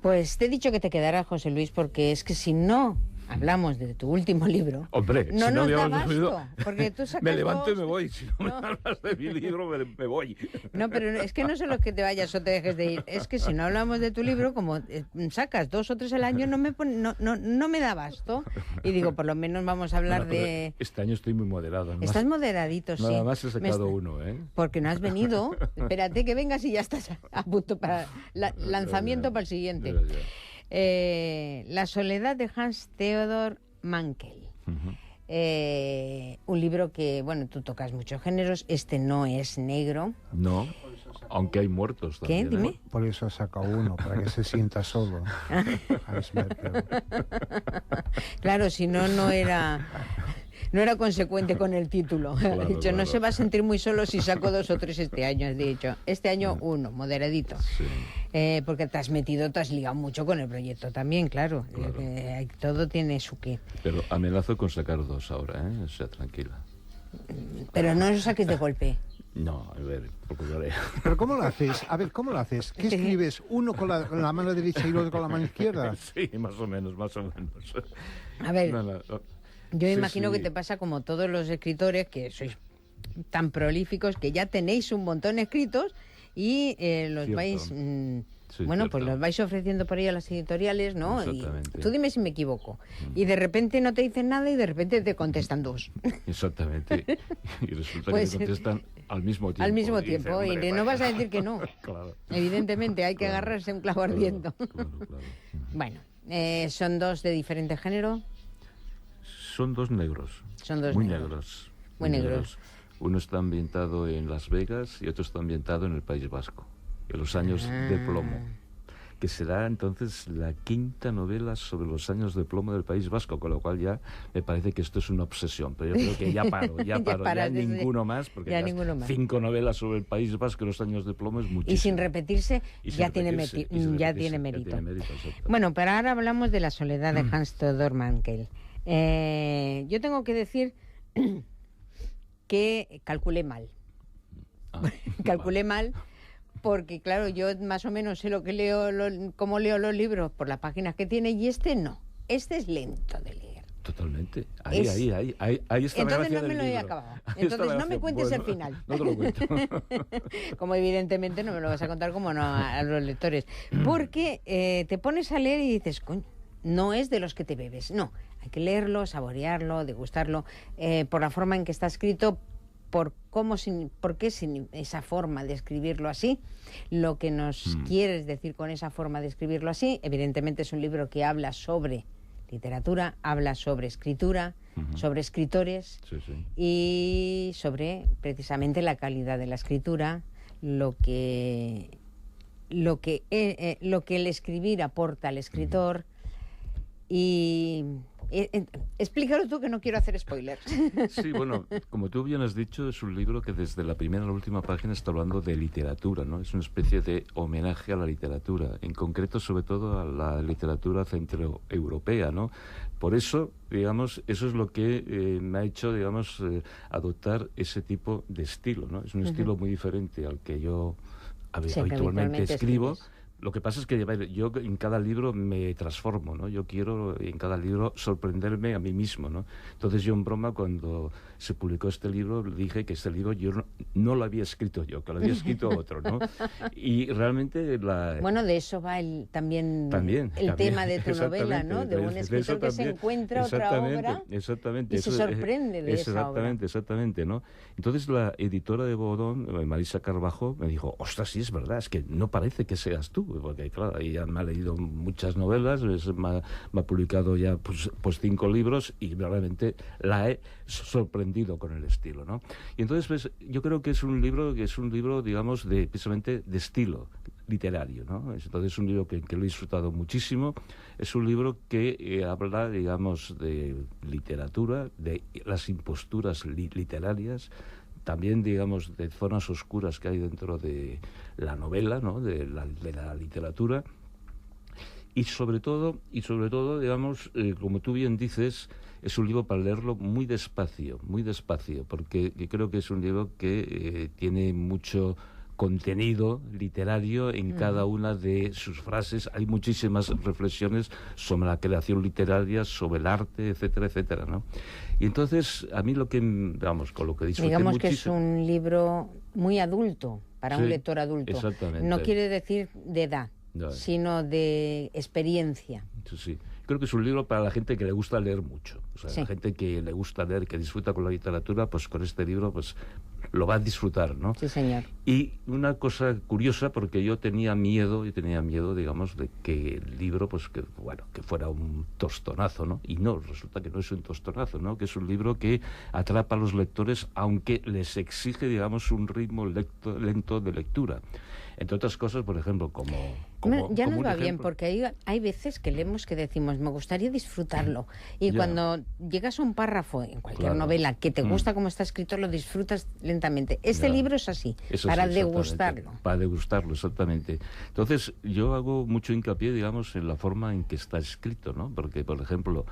Pues te he dicho que te quedarás, José Luis, porque es que si no hablamos de tu último libro, hombre, no si no nos me da hablas de mi libro, basto, porque tú sacas me levanto y dos. me voy. Si no me hablas de mi libro, me voy. No, pero es que no solo que te vayas o te dejes de ir, es que si no hablamos de tu libro, como sacas 2 o 3 al año, no me da basto. Y digo, por lo menos vamos a hablar de... Este año estoy muy moderado. Estás moderadito, sí. Nada más he sacado uno, ¿eh? Porque no has venido. Espérate que vengas y ya estás a punto para lanzamiento para el siguiente. La soledad de Hans Theodor Mankel. Un libro que, bueno, tú tocas muchos géneros. Este no es negro. No, aunque hay muertos también. ¿Qué? Dime. Por eso ha sacado uno, para que se sienta solo. Hans Merkel. Claro, si no, no era consecuente con el título. Claro, Dicho, claro. no se va a sentir muy solo si saco 2 o 3 este año, has dicho. Este año 1, moderadito. Sí. Porque te has ligado mucho con el proyecto también, claro. Todo tiene su qué. Pero amenazo con sacar 2 ahora, ¿eh? O sea, tranquila. Pero no lo saques de golpe. No, a ver, procuraré. ¿Pero cómo lo haces? A ver, ¿cómo lo haces? ¿Qué escribes? ¿Uno con la mano derecha y el otro con la mano izquierda? Sí, más o menos. A ver, No. yo Sí, imagino sí. que te pasa como todos los escritores, que sois tan prolíficos, que ya tenéis un montón escritos y los Cierto. vais... Sí, bueno, cierto. pues los vais ofreciendo por ahí a las editoriales, ¿no? Y Exactamente. tú dime si me equivoco. Y de repente no te dicen nada y de repente te contestan 2. Exactamente. Y resulta Pues, que contestan al mismo tiempo. Al mismo Y dices, tiempo. hombre, Y no vas a decir que no. Claro. Evidentemente, hay que Claro, agarrarse a un clavo ardiendo. Claro. Bueno, son 2 de diferente género. Son 2 negros. Son 2 muy negros. negros. Muy negros. Uno está ambientado en Las Vegas y otro está ambientado en el País Vasco, en los años de plomo, que será entonces la 5ª novela sobre los años de plomo del País Vasco, con lo cual ya me parece que esto es una obsesión, pero yo creo que ya paro, ya ninguno más, porque ya ninguno más. 5 novelas sobre el País Vasco y los años de plomo es muchísimo. Y sin repetirse, Y sin ya repetirse, tiene mérito. exactamente. Bueno, pero ahora hablamos de la soledad de Hans Theodor Mankel. Yo tengo que decir que calculé mal. Calculé mal porque, claro, yo más o menos sé lo que leo, cómo leo los libros por las páginas que tiene, y este no. Este es lento de leer. Totalmente. Ahí está la Entonces gracia no me del lo he libro. acabado. Ahí está Entonces la no me gracia. cuentes Bueno, el final. No te lo cuento. Como evidentemente no me lo vas a contar, como no a los lectores. Porque te pones a leer y dices, coño, no es de los que te bebes. No, hay que leerlo, saborearlo, degustarlo, por la forma en que está escrito, por qué esa forma de escribirlo así, lo que nos quieres decir con esa forma de escribirlo así. Evidentemente es un libro que habla sobre literatura, habla sobre escritura, sobre escritores, Sí. y sobre precisamente la calidad de la escritura, lo que el escribir aporta al escritor. Y explícalo tú, que no quiero hacer spoilers. Sí, bueno, como tú bien has dicho, es un libro que desde la primera a la última página está hablando de literatura, ¿no? Es una especie de homenaje a la literatura, en concreto, sobre todo, a la literatura centroeuropea, ¿no? Por eso, digamos, eso es lo que me ha hecho, digamos, adoptar ese tipo de estilo, ¿no? Es un estilo muy diferente al que yo habitualmente escribo. Lo que pasa es que yo en cada libro me transformo, ¿no? Yo quiero en cada libro sorprenderme a mí mismo, ¿no? Entonces yo en broma, cuando se publicó este libro, dije que este libro yo no lo había escrito yo, que lo había escrito otro, ¿no? Y realmente Bueno, de eso va también el tema de tu novela, ¿no? De un escritor que se encuentra otra obra y se sorprende de esa obra. Exactamente, ¿no? Entonces la editora de Bodón, Marisa Carbajo, me dijo, ostras, sí, es verdad, es que no parece que seas tú, porque claro, ella me ha leído muchas novelas, me ha publicado ya pues 5 libros y realmente la he sorprendido con el estilo, ¿no? Y entonces pues yo creo que es un libro digamos precisamente de estilo literario, ¿no? Entonces es un libro que lo he disfrutado muchísimo. Es un libro que habla, digamos, de literatura, de las imposturas literarias, también, digamos, de zonas oscuras que hay dentro de la novela, ¿no? de la literatura, y sobre todo, digamos, como tú bien dices, es un libro para leerlo muy despacio, porque creo que es un libro que tiene mucho contenido literario en cada una de sus frases. Hay muchísimas reflexiones sobre la creación literaria, sobre el arte, etcétera, etcétera, ¿no? Y entonces, a mí lo que, vamos, con lo que disfruté Digamos muchísimo... que es un libro muy adulto, para un lector adulto. Exactamente. No quiere decir de edad, No. sino de experiencia. Sí. Creo que es un libro para la gente que le gusta leer mucho. O sea, Sí. la gente que le gusta leer, que disfruta con la literatura, pues con este libro pues lo va a disfrutar, ¿no? Sí, señor. Y una cosa curiosa, porque yo tenía miedo, digamos, de que el libro, pues que fuera un tostonazo, ¿no? Y no, resulta que no es un tostonazo, ¿no? Que es un libro que atrapa a los lectores, aunque les exige, digamos, un ritmo lento de lectura. Entre otras cosas, por ejemplo, Ya nos un va bien, ejemplo. porque hay veces que leemos que decimos, me gustaría disfrutarlo. Y Ya. cuando llegas a un párrafo en cualquier Claro. novela que te gusta cómo está escrito, lo disfrutas lentamente. Este Ya. libro es así, Eso para sí, exactamente. degustarlo. Para degustarlo, exactamente. Entonces, yo hago mucho hincapié, digamos, en la forma en que está escrito, ¿no? Porque, por ejemplo,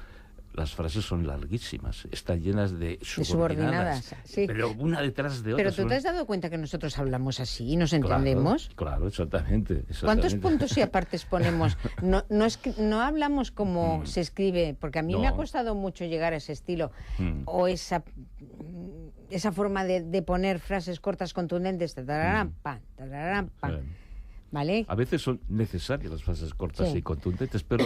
las frases son larguísimas, están llenas de subordinadas, Sí. pero una detrás de otra. Pero tú te has dado cuenta que nosotros hablamos así y nos entendemos. Claro, exactamente. ¿Cuántos puntos y apartes ponemos? No hablamos como se escribe, porque a mí No. me ha costado mucho llegar a ese estilo o esa forma de poner frases cortas, contundentes, tararán, pa, Sí. ¿vale? A veces son necesarias las frases cortas Sí. y contundentes, pero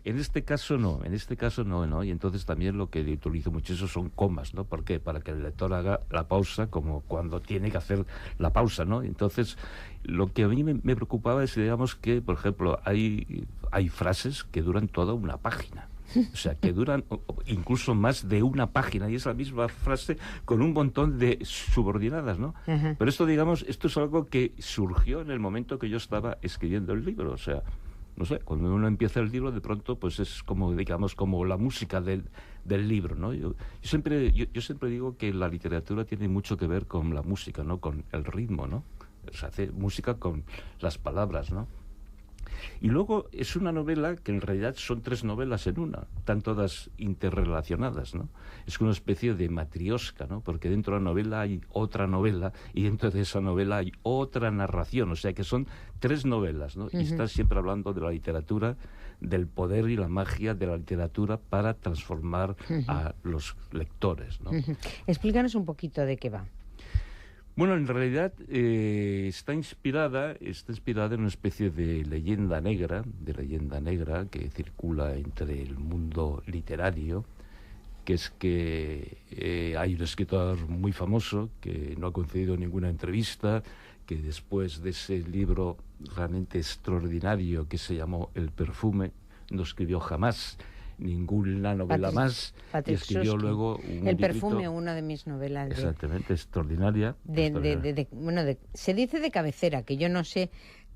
en este caso no, ¿no? Y entonces también lo que utilizo mucho eso son comas, ¿no? ¿Por qué? Para que el lector haga la pausa como cuando tiene que hacer la pausa, ¿no? Entonces, lo que a mí me preocupaba es, digamos, que, por ejemplo, hay frases que duran toda una página. O sea, que duran incluso más de una página, y es la misma frase con un montón de subordinadas, ¿no? Ajá. Pero esto es algo que surgió en el momento que yo estaba escribiendo el libro. O sea, no sé, cuando uno empieza el libro, de pronto, pues es como, digamos, como la música del libro, ¿no? Yo siempre digo que la literatura tiene mucho que ver con la música, ¿no? Con el ritmo, ¿no? Se hace música con las palabras, ¿no? Y luego es una novela que en realidad son 3 novelas en una, están todas interrelacionadas, ¿no? Es una especie de matriosca, ¿no? Porque dentro de la novela hay otra novela y dentro de esa novela hay otra narración, o sea que son 3 novelas, ¿no? Y estás siempre hablando de la literatura, del poder y la magia de la literatura para transformar a los lectores, ¿no? Explícanos un poquito de qué va. Bueno, en realidad está inspirada en una especie de leyenda negra que circula entre el mundo literario, que es que hay un escritor muy famoso que no ha concedido ninguna entrevista, que después de ese libro realmente extraordinario que se llamó El perfume, no escribió jamás ninguna novela más, y Patrick escribió Susskind. luego un El librito, perfume, una de mis novelas. exactamente, extraordinaria. Se dice de cabecera, que yo no sé,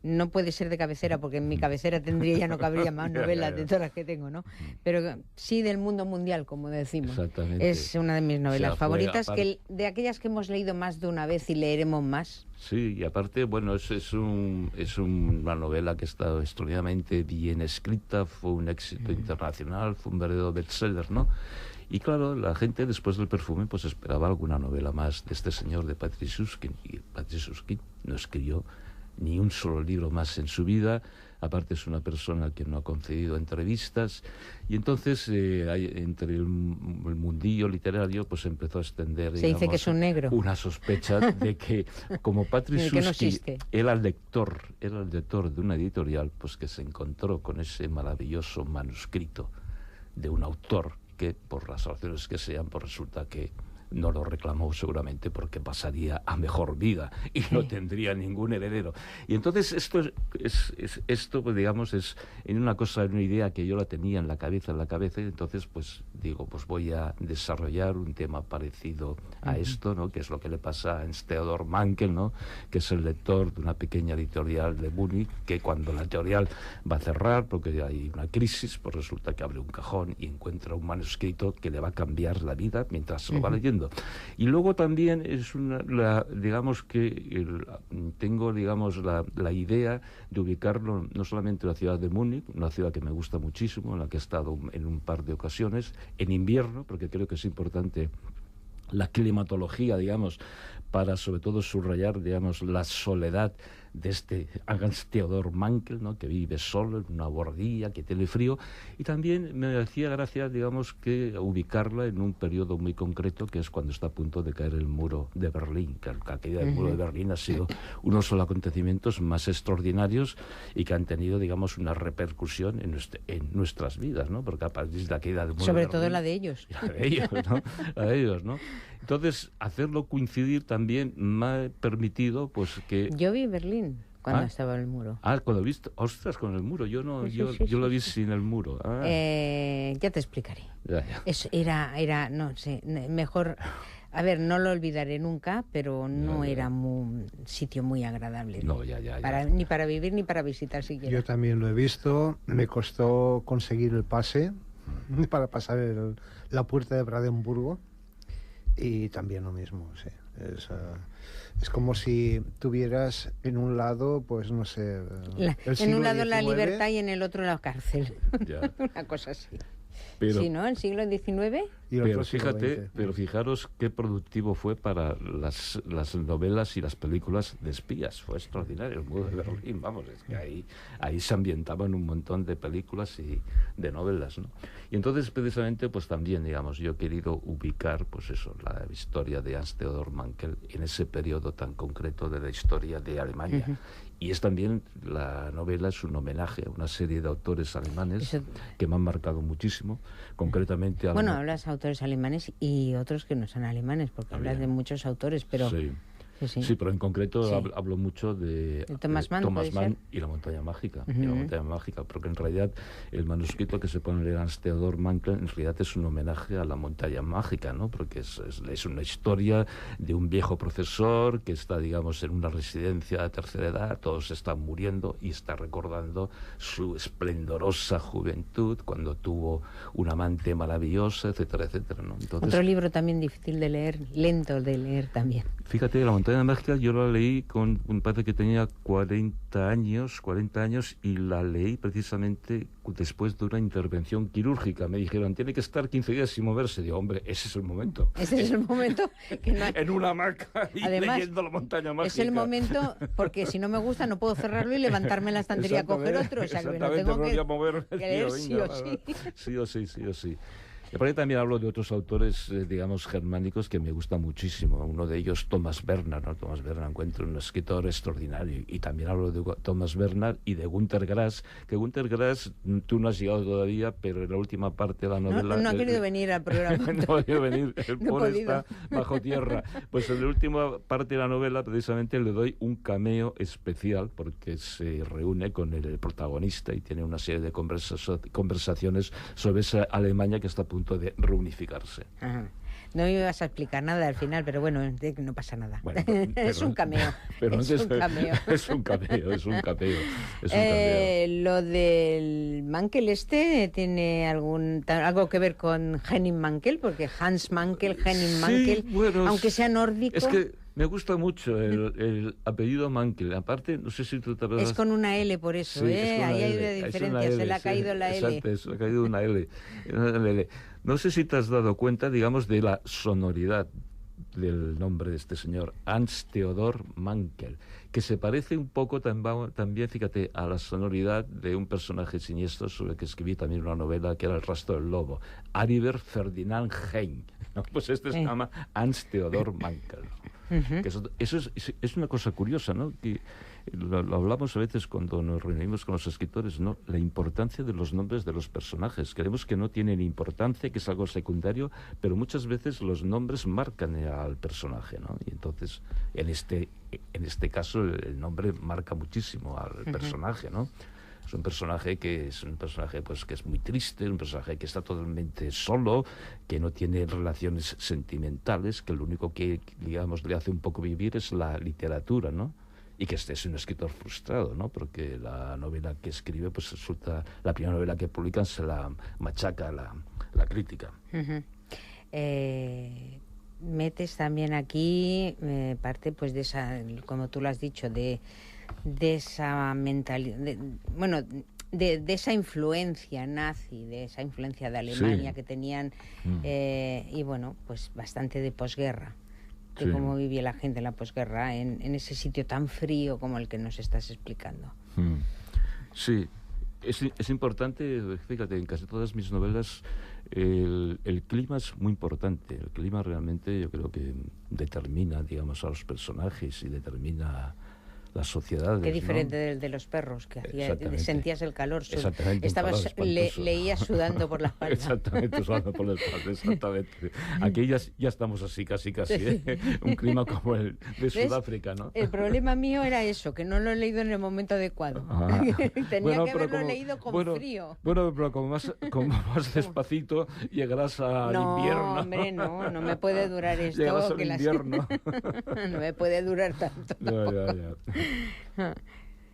no puede ser de cabecera, porque en mi cabecera ya no cabría más novelas de todas las que tengo, ¿no? Pero sí del mundo mundial, como decimos. Exactamente. Es una de mis novelas O sea, favoritas, fue, de aquellas que hemos leído más de una vez y leeremos más. Sí, y aparte, bueno, es una novela que está extraordinariamente bien escrita, fue un éxito internacional, fue un verdadero bestseller, ¿no? Y claro, la gente después del perfume pues esperaba alguna novela más de este señor, de Patrick Susskind, y Patrick Susskind no escribió ni un solo libro más en su vida. Aparte es una persona que no ha concedido entrevistas, y entonces entre el mundillo literario pues empezó a extender, Se dice que es un negro. una sospecha de que como Patrick Que no Susskind existe. era el lector de una editorial, pues que se encontró con ese maravilloso manuscrito de un autor que por las razones que sean pues resulta que no lo reclamó seguramente porque pasaría a mejor vida y no tendría ningún heredero. Y entonces esto pues digamos es en una idea que yo la tenía en la cabeza, y entonces pues digo, pues voy a desarrollar un tema parecido a esto, ¿no? Que es lo que le pasa a Theodor Mankel, ¿no? Que es el lector de una pequeña editorial de Múnich, que cuando la editorial va a cerrar porque hay una crisis, pues resulta que abre un cajón y encuentra un manuscrito que le va a cambiar la vida mientras se lo va leyendo. Y luego también es tengo la idea de ubicarlo no solamente en la ciudad de Múnich, una ciudad que me gusta muchísimo, en la que he estado en un par de ocasiones, en invierno, porque creo que es importante la climatología, digamos, para sobre todo subrayar, digamos, la soledad de este Hans Theodor Mankel, ¿no?, que vive solo en una bordilla, que tiene frío, y también me hacía gracia, digamos, que ubicarla en un periodo muy concreto, que es cuando está a punto de caer el muro de Berlín, que la caída del muro de Berlín ha sido uno de los acontecimientos más extraordinarios y que han tenido, digamos, una repercusión en nuestras vidas, ¿no?, porque a partir de la caída del muro Sobre de todo Berlín, la de ellos. la de ellos, ¿no? La de ellos, ¿no? Entonces, hacerlo coincidir también me ha permitido, pues, que... Yo vi Berlín cuando estaba el muro. Cuando viste, ostras, con el muro. Yo no, Sí, yo lo vi sin el muro. Ya te explicaré. Ya. Era, no sé, mejor. A ver, no lo olvidaré nunca, pero no era un sitio muy agradable. No, ya. Ni para vivir ni para visitar siquiera. Yo también lo he visto. Me costó conseguir el pase para pasar la puerta de Brandenburgo. Y también lo mismo, sí. Es como si tuvieras en un lado, pues no sé... en un lado la XIX, libertad y en el otro la cárcel. Ya. Una cosa así. Pero, Sí, ¿no? El siglo XIX. y el pero otro siglo fíjate, XX. pero fijaros qué productivo fue para las novelas y las películas de espías. Fue extraordinario el muro de Berlín, vamos, es que ahí se ambientaban un montón de películas y de novelas, ¿no? Y entonces, precisamente, pues también, digamos, yo he querido ubicar, pues eso, la historia de Hans Theodor Mankel en ese periodo tan concreto de la historia de Alemania. Y es también, la novela es un homenaje a una serie de autores alemanes que me han marcado muchísimo, concretamente a... Bueno, hablas de autores alemanes y otros que no son alemanes, porque hablas de muchos autores, pero... Sí, pero en concreto hablo mucho de Thomas Mann, Thomas Mann y la montaña mágica, porque en realidad el manuscrito que se pone en Hans Theodor Mankel en realidad es un homenaje a la montaña mágica, ¿no? Porque es una historia de un viejo profesor que está, digamos, en una residencia de tercera edad, todos están muriendo y está recordando su esplendorosa juventud cuando tuvo una amante maravillosa, etcétera, etcétera, ¿no? Entonces, otro libro también difícil de leer, lento de leer también. Fíjate, la montaña mágica yo la leí me parece que tenía 40 años, y la leí precisamente después de una intervención quirúrgica. Me dijeron, tiene que estar 15 días sin moverse. Digo, hombre, ese es el momento. Ese es el momento. Que no hay... En una hamaca y además, leyendo la montaña mágica. Es el momento, porque si no me gusta no puedo cerrarlo y levantarme en la estantería a coger otro. O sea, que no tengo que moverme, leer sí o sí. Sí o sí. Y por ahí también hablo de otros autores, digamos, germánicos que me gustan muchísimo. Uno de ellos, Thomas Bernhard, ¿no? Thomas Bernhard encuentro un escritor extraordinario. Y también hablo de Thomas Bernhard y de Günter Grass, que Günter Grass, tú no has llegado todavía, pero en la última parte de la novela... No ha querido venir al programa. No ha querido venir, el No pobre está bajo tierra. Pues en la última parte de la novela, precisamente, le doy un cameo especial, porque se reúne con el protagonista y tiene una serie de conversaciones sobre esa Alemania que está a punto de reunificarse. Ajá. No me ibas a explicar nada al final, pero bueno, no pasa nada. Bueno, es un cameo. Es un cameo. Lo del Mankel tiene algo que ver con Henning Mankel, porque Hans Mankel, Henning Mankel, bueno, aunque sea nórdico. Es que me gusta mucho el apellido Mankel. Aparte, no sé si tú te acuerdas... Es con una L por eso, sí, Ahí hay una diferencia, se le ha caído la L. Exacto, se le ha caído una L. No sé si te has dado cuenta, digamos, de la sonoridad del nombre de este señor, Hans Theodor Mankel, que se parece un poco también, fíjate, a la sonoridad de un personaje siniestro sobre el que escribí también una novela que era El rastro del lobo, Aribert Ferdinand Hein, ¿no? Pues se llama Hans Theodor Mankel. Que eso es una cosa curiosa, ¿no? Que lo hablamos a veces cuando nos reunimos con los escritores, ¿no? La importancia de los nombres de los personajes. Creemos que no tienen importancia, que es algo secundario, pero muchas veces los nombres marcan al personaje, ¿no? Y entonces, en este caso, el nombre marca muchísimo al personaje, ¿no? Es un personaje pues que es muy triste, un personaje que está totalmente solo, que no tiene relaciones sentimentales, que lo único que, digamos, le hace un poco vivir es la literatura, ¿no? Y que este es un escritor frustrado, ¿no? Porque la novela que escribe, pues resulta, la primera novela que publican se la machaca la crítica. Metes también aquí parte, pues, de esa, como tú lo has dicho, de esa mentalidad, de esa influencia nazi, de esa influencia de Alemania que tenían, y bueno, pues bastante de posguerra. de Sí. cómo vivía la gente en la posguerra en ese sitio tan frío como el que nos estás explicando. Sí, es importante, fíjate, en casi todas mis novelas el clima es muy importante. El clima realmente yo creo que determina, digamos, a los personajes y determina las sociedades. Qué diferente ¿no? del de los perros, que Exactamente. sentías el calor. Exactamente, un Estabas, calor espantoso. leías sudando por la espalda. Exactamente, sudando por la espalda, exactamente. Aquí ya estamos así, casi, ¿eh? Un clima como el de ¿Ves? Sudáfrica, ¿no? El problema mío era eso, que no lo he leído en el momento adecuado. Ajá. Tenía Bueno, que pero haberlo leído con frío. Bueno, pero como más despacito llegarás al No, invierno. hombre, no me puede durar esto. Llegarás al que invierno. No me puede durar tanto. Ya.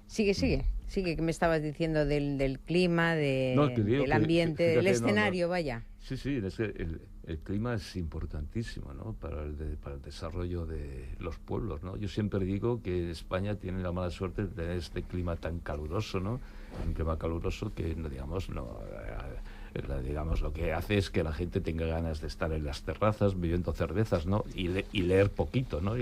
Sigue, que me estabas diciendo del clima, No, que digo del que, ambiente, fíjate, del escenario, vaya. Sí, es que el clima es importantísimo, ¿no? Para el desarrollo de los pueblos, ¿no? Yo siempre digo que España tiene la mala suerte de tener este clima tan caluroso, ¿no? Un clima caluroso que, digamos, lo que hace es que la gente tenga ganas de estar en las terrazas bebiendo cervezas, ¿no? Y leer poquito, ¿no?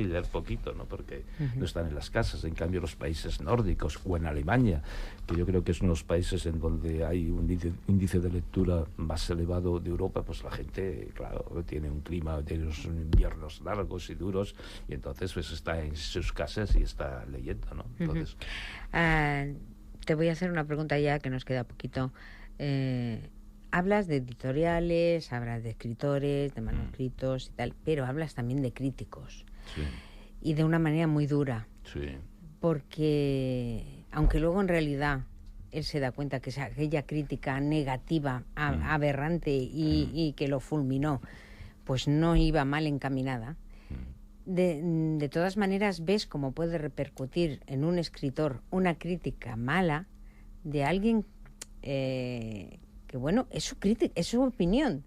Porque no están en las casas. En cambio, los países nórdicos o en Alemania, que yo creo que es uno de los países en donde hay un índice de lectura más elevado de Europa, pues la gente, claro, tiene un clima, tiene unos inviernos largos y duros, y entonces pues está en sus casas y está leyendo, ¿no? Entonces... Te voy a hacer una pregunta ya, que nos queda poquito. Hablas de editoriales, hablas de escritores, de manuscritos y tal, pero hablas también de críticos. Sí. Y de una manera muy dura. Sí. Porque, aunque luego en realidad él se da cuenta que es aquella crítica negativa, aberrante y que lo fulminó, pues no iba mal encaminada. De todas maneras ves cómo puede repercutir en un escritor una crítica mala de alguien que, bueno, es su crítica, es su opinión.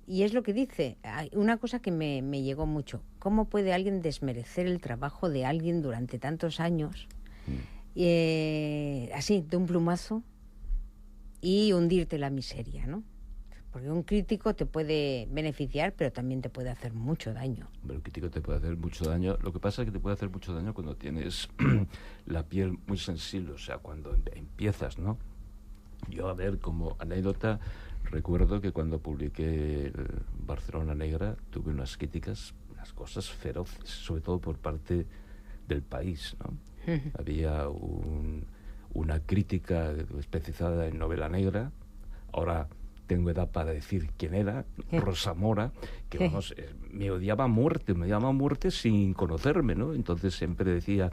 Y es lo que dice, una cosa que me llegó mucho: ¿cómo puede alguien desmerecer el trabajo de alguien durante tantos años, así, de un plumazo, y hundirte en la miseria, ¿no? Porque un crítico te puede beneficiar, pero también te puede hacer mucho daño. El crítico te puede hacer mucho daño. Lo que pasa es que te puede hacer mucho daño cuando tienes la piel muy sensible, o sea, cuando empiezas, ¿no? Yo, a ver, como anécdota, recuerdo que cuando publiqué Barcelona Negra tuve unas críticas, unas cosas feroces, sobre todo por parte del país, ¿no? Había una crítica especializada en novela negra. Ahora tengo edad para decir quién era, Rosa Mora, que vamos, me odiaba a muerte sin conocerme, ¿no? Entonces siempre decía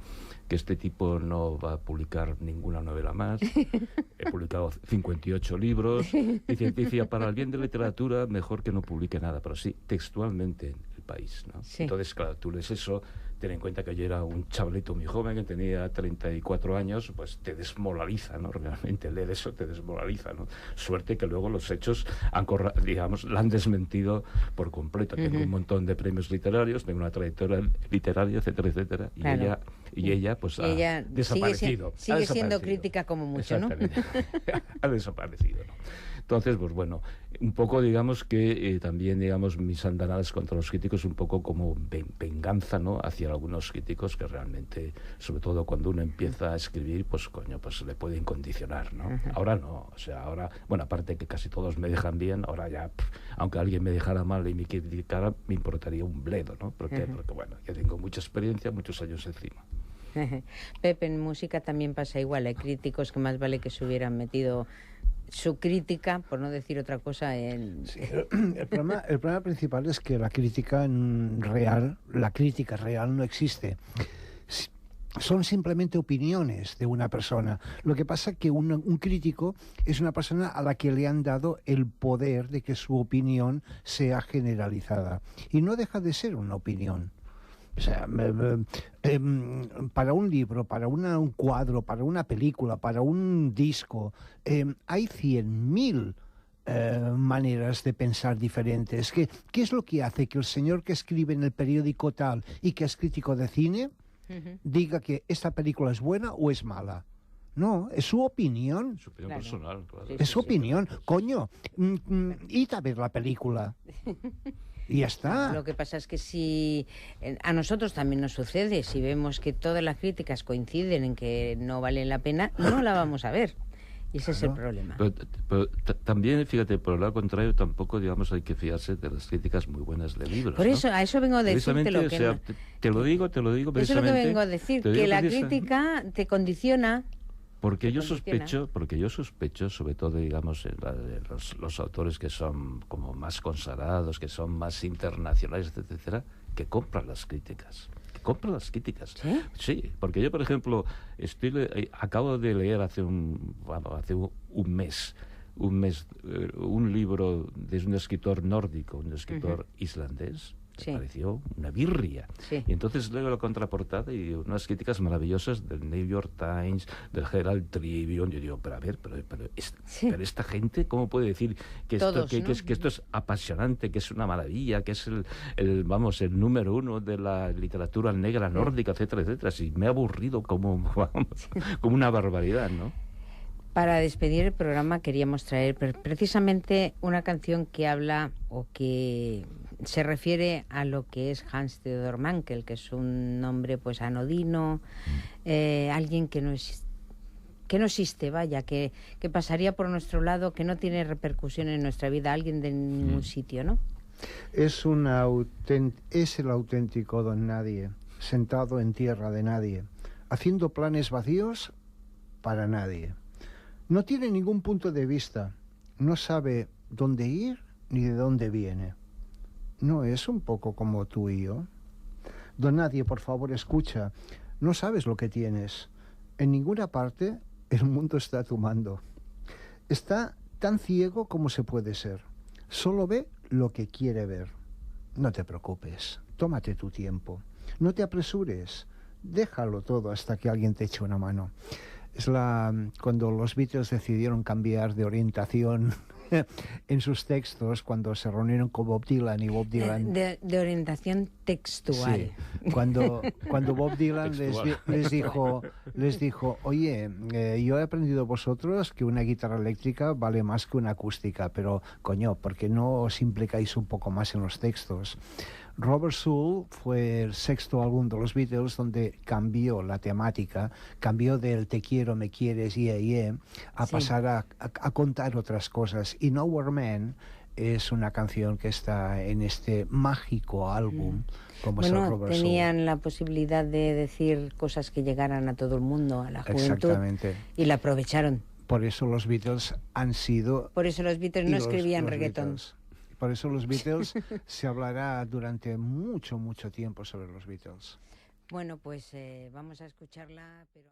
que este tipo no va a publicar ninguna novela más. He publicado 58 libros. Decía, para el bien de la literatura, mejor que no publique nada, pero sí, textualmente en El País, ¿no? Sí. Entonces, claro, tú lees eso, ten en cuenta que yo era un chavalito muy joven, que tenía 34 años, pues te desmoraliza, ¿no? Realmente leer eso te desmoraliza, ¿no? Suerte que luego los hechos la han desmentido por completo. Tengo un montón de premios literarios, tengo una trayectoria literaria, etcétera, etcétera, Claro. y ella pues Y ha ella desaparecido. sigue siendo crítica como mucho, ¿no? Exactamente. Ha desaparecido, ¿no? Entonces, pues bueno, un poco, digamos que también, digamos, mis andanadas contra los críticos, un poco como venganza, ¿no? Hacia algunos críticos que realmente, sobre todo cuando uno empieza a escribir, pues coño, pues le pueden condicionar, ¿no? Ahora no, o sea, ahora, bueno, aparte que casi todos me dejan bien, ahora ya, aunque alguien me dejara mal y me criticara, me importaría un bledo, ¿no? Porque bueno, yo tengo mucha experiencia, muchos años encima. Pepe, en música también pasa igual. Hay críticos que más vale que se hubieran metido su crítica, por no decir otra cosa, en... Sí, el problema principal es que la crítica real no existe. Son simplemente opiniones de una persona. Lo que pasa es que un crítico es una persona a la que le han dado el poder de que su opinión sea generalizada. Y no deja de ser una opinión. O sea, para un libro, para un cuadro, para una película, para un disco, hay 100.000 maneras de pensar diferentes. ¿Qué es lo que hace que el señor que escribe en el periódico tal y que es crítico de cine diga que esta película es buena o es mala? No, es su opinión. Su opinión Claro. personal, claro. Sí, Es su opinión. Coño, id a ver la película. Y ya está. Lo que pasa es que si a nosotros también nos sucede, si vemos que todas las críticas coinciden en que no vale la pena, no la vamos a ver. Y ese es el problema. Pero también, fíjate, por el lado contrario, tampoco, digamos, hay que fiarse de las críticas muy buenas de libros. Por eso, ¿no? a eso vengo a decirte lo que... O sea, te lo digo Eso es lo que vengo a decir, que la crítica te condiciona... Porque yo sospecho, sobre todo, digamos, los autores que son como más consagrados, que son más internacionales, etcétera, que compran las críticas. ¿Sí? Sí, porque yo, por ejemplo, acabo de leer hace un mes un libro de un escritor nórdico, un escritor islandés. Sí. Me pareció una birria. Sí. Y entonces leo la contraportada y unas críticas maravillosas del New York Times, del Herald Tribune. Yo digo, pero a ver, pero esta gente, ¿cómo puede decir que Todos, esto, ¿no? que esto es apasionante, que es una maravilla, que es el número uno de la literatura negra nórdica, etcétera, etcétera? Si me ha aburrido como una barbaridad, ¿no? Para despedir el programa queríamos traer precisamente una canción que habla o que se refiere a lo que es Hans Theodor Mankel, que es un nombre pues anodino, alguien que no existe, vaya, que pasaría por nuestro lado, que no tiene repercusión en nuestra vida, alguien de ningún sitio, ¿no? Es el auténtico don nadie, sentado en tierra de nadie, haciendo planes vacíos para nadie. No tiene ningún punto de vista, no sabe dónde ir ni de dónde viene. ¿No es un poco como tú y yo? Don nadie, por favor, escucha. No sabes lo que tienes. En ninguna parte el mundo está a tu mando. Está tan ciego como se puede ser. Solo ve lo que quiere ver. No te preocupes. Tómate tu tiempo. No te apresures. Déjalo todo hasta que alguien te eche una mano. Es cuando los Beatles decidieron cambiar de orientación en sus textos, cuando se reunieron con Bob Dylan y Bob Dylan... De orientación textual. Sí, cuando Bob Dylan les dijo, oye, yo he aprendido vosotros que una guitarra eléctrica vale más que una acústica, pero coño, ¿por qué no os implicáis un poco más en los textos? Robert Soul fue el sexto álbum de los Beatles donde cambió la temática, cambió del te quiero, me quieres, yeah, a pasar a contar otras cosas. Y Nowhere Man es una canción que está en este mágico álbum, como es el Robert tenían Soul. la posibilidad de decir cosas que llegaran a todo el mundo, a la juventud. Exactamente. Y la aprovecharon. Por eso los Beatles han sido... Por eso los Beatles no escribían reggaetón. Beatles. Por eso los Beatles se hablará durante mucho, mucho tiempo sobre los Beatles. Bueno, pues vamos a escucharla, pero...